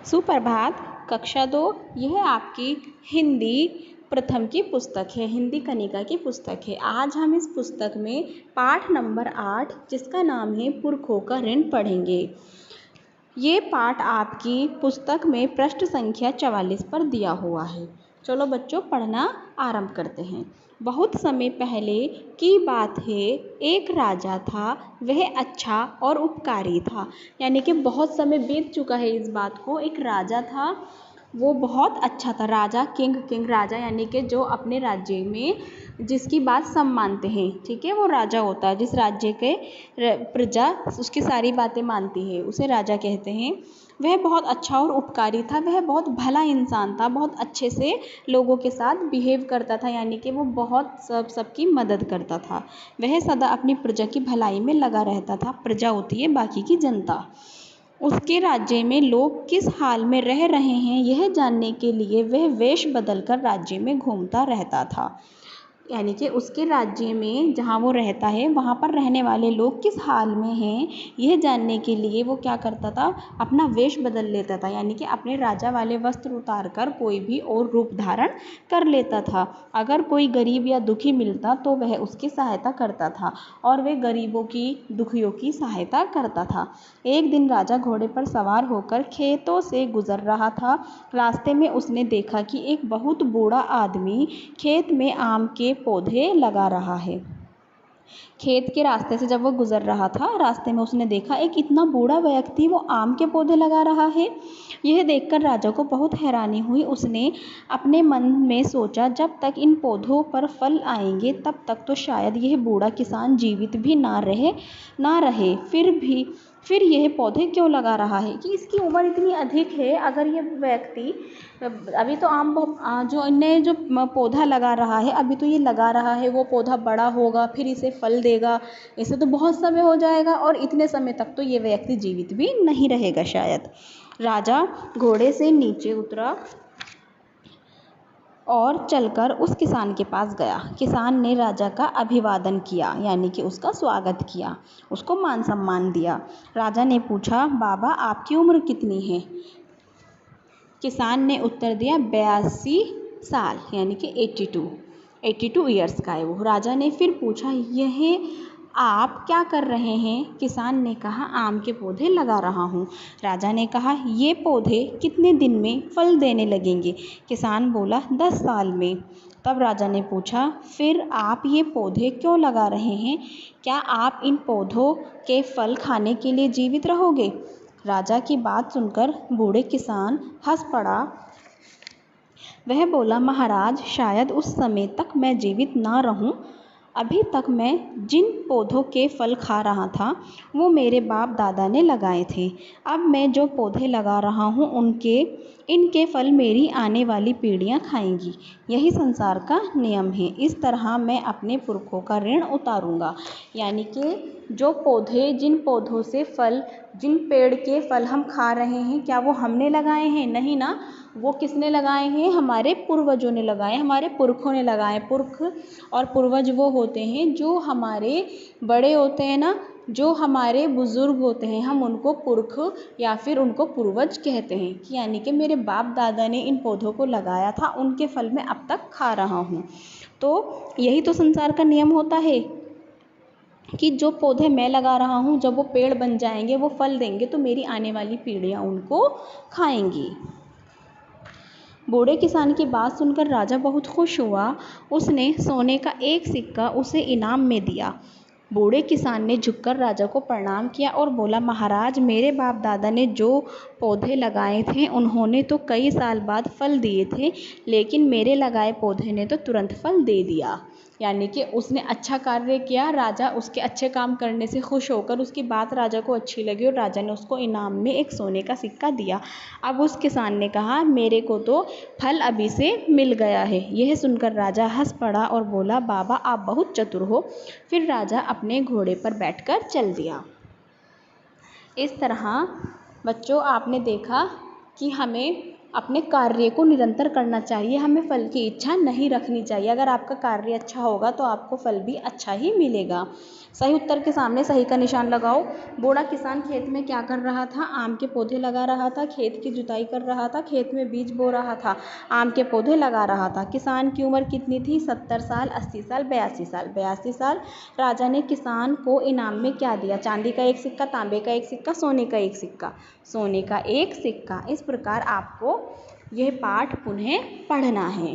सुप्रभात। कक्षा 2 यह आपकी हिंदी प्रथम की पुस्तक है, हिंदी कनिका की पुस्तक है। आज हम इस पुस्तक में पाठ नंबर 8 जिसका नाम है पुरखों का ऋण पढ़ेंगे। ये पाठ आपकी पुस्तक में पृष्ठ संख्या 44 पर दिया हुआ है। चलो बच्चों पढ़ना आरंभ करते हैं। बहुत समय पहले की बात है, एक राजा था, वह अच्छा और उपकारी था। यानी कि बहुत समय बीत चुका है इस बात को। एक राजा था, वो बहुत अच्छा था। राजा किंग राजा यानी कि जो अपने राज्य में जिसकी बात सब मानते हैं, ठीक है, वो राजा होता है। जिस राज्य के प्रजा उसकी सारी बातें मानती है उसे राजा कहते हैं। वह बहुत अच्छा और उपकारी था, वह बहुत भला इंसान था, बहुत अच्छे से लोगों के साथ बिहेव करता था, यानी कि वो बहुत सबकी मदद करता था। वह सदा अपनी प्रजा की भलाई में लगा रहता था। प्रजा होती है बाकी की जनता। उसके राज्य में लोग किस हाल में रह रहे हैं यह जानने के लिए वह वेश बदलकर राज्य में घूमता रहता था। यानी कि उसके राज्य में जहाँ वो रहता है वहाँ पर रहने वाले लोग किस हाल में हैं यह जानने के लिए वो क्या करता था, अपना वेश बदल लेता था। यानी कि अपने राजा वाले वस्त्र उतार कर कोई भी और रूप धारण कर लेता था। अगर कोई गरीब या दुखी मिलता तो वह उसकी सहायता करता था और वह गरीबों की दुखियों की सहायता करता था। एक दिन राजा घोड़े पर सवार होकर खेतों से गुजर रहा था। रास्ते में उसने देखा कि एक बहुत बूढ़ा आदमी खेत में आम के पौधे लगा रहा है। खेत के रास्ते से जब वो गुजर रहा था, रास्ते में उसने देखा एक इतना बूढ़ा व्यक्ति वो आम के पौधे लगा रहा है। यह देखकर राजा को बहुत हैरानी हुई। उसने अपने मन में सोचा, जब तक इन पौधों पर फल आएंगे तब तक तो शायद यह बूढ़ा किसान जीवित भी ना रहे। फिर यह पौधे क्यों लगा रहा है कि इसकी उम्र इतनी अधिक है। अगर ये व्यक्ति अभी तो जो पौधा लगा रहा है, अभी तो ये लगा रहा है, वो पौधा बड़ा होगा, फिर इसे फल देगा, इसे तो बहुत समय हो जाएगा और इतने समय तक तो ये व्यक्ति जीवित भी नहीं रहेगा शायद। राजा घोड़े से नीचे उतरा और चलकर उस किसान के पास गया। किसान ने राजा का अभिवादन किया, यानी कि उसका स्वागत किया, उसको मान सम्मान दिया। राजा ने पूछा, बाबा आपकी उम्र कितनी है? किसान ने उत्तर दिया, 82 साल, यानी कि 82 ईयर्स का है वो। राजा ने फिर पूछा, यह आप क्या कर रहे हैं? किसान ने कहा, आम के पौधे लगा रहा हूँ। राजा ने कहा, ये पौधे कितने दिन में फल देने लगेंगे? किसान बोला, 10 साल में। तब राजा ने पूछा, फिर आप ये पौधे क्यों लगा रहे हैं? क्या आप इन पौधों के फल खाने के लिए जीवित रहोगे? राजा की बात सुनकर बूढ़े किसान हंस पड़ा। वह बोला, महाराज शायद उस समय तक मैं जीवित ना रहूं। अभी तक मैं जिन पौधों के फल खा रहा था वो मेरे बाप दादा ने लगाए थे। अब मैं जो पौधे लगा रहा हूँ इनके फल मेरी आने वाली पीढ़ियाँ खाएंगी। यही संसार का नियम है। इस तरह मैं अपने पुरखों का ऋण उतारूंगा। यानी कि जिन पेड़ के फल हम खा रहे हैं, क्या वो हमने लगाए हैं? नहीं ना, वो किसने लगाए हैं? हमारे पूर्वजों ने लगाए, हमारे पुरखों ने लगाए। पुरख और पूर्वज वो होते हैं जो हमारे बड़े होते हैं ना, जो हमारे बुजुर्ग होते हैं, हम उनको पुरख या फिर उनको पूर्वज कहते हैं। कि यानी कि मेरे बाप दादा ने इन पौधों को लगाया था, उनके फल मैं अब तक खा रहा हूँ। तो यही तो संसार का नियम होता है कि जो पौधे मैं लगा रहा हूँ, जब वो पेड़ बन जाएंगे, वो फल देंगे, तो मेरी आने वाली पीढ़ियाँ उनको खाएंगी। बूढ़े किसान की बात सुनकर राजा बहुत खुश हुआ। उसने सोने का एक सिक्का उसे इनाम में दिया। बूढ़े किसान ने झुककर राजा को प्रणाम किया और बोला, महाराज मेरे बाप दादा ने जो पौधे लगाए थे उन्होंने तो कई साल बाद फल दिए थे, लेकिन मेरे लगाए पौधे ने तो तुरंत फल दे दिया। यानी कि उसने अच्छा कार्य किया। राजा उसके अच्छे काम करने से खुश होकर, उसकी बात राजा को अच्छी लगी और राजा ने उसको इनाम में एक सोने का सिक्का दिया। अब उस किसान ने कहा, मेरे को तो फल अभी से मिल गया है। यह सुनकर राजा हंस पड़ा और बोला, बाबा आप बहुत चतुर हो। फिर राजा अपने घोड़े पर बैठकर चल दिया। इस तरह बच्चों आपने देखा कि हमें अपने कार्य को निरंतर करना चाहिए, हमें फल की इच्छा नहीं रखनी चाहिए। अगर आपका कार्य अच्छा होगा तो आपको फल भी अच्छा ही मिलेगा। सही उत्तर के सामने सही का निशान लगाओ। बूढ़ा किसान खेत में क्या कर रहा था? आम के पौधे लगा रहा था, खेत की जुताई कर रहा था, खेत में बीज बो रहा था, आम के पौधे लगा रहा था। किसान की उम्र कितनी थी? 70 साल, 80 साल, 82 साल। 82 साल। राजा ने किसान को इनाम में क्या दिया? चांदी का एक सिक्का, तांबे का एक सिक्का, सोने का एक सिक्का। सोने का एक सिक्का। इस प्रकार आपको यह पाठ पुनः पढ़ना है।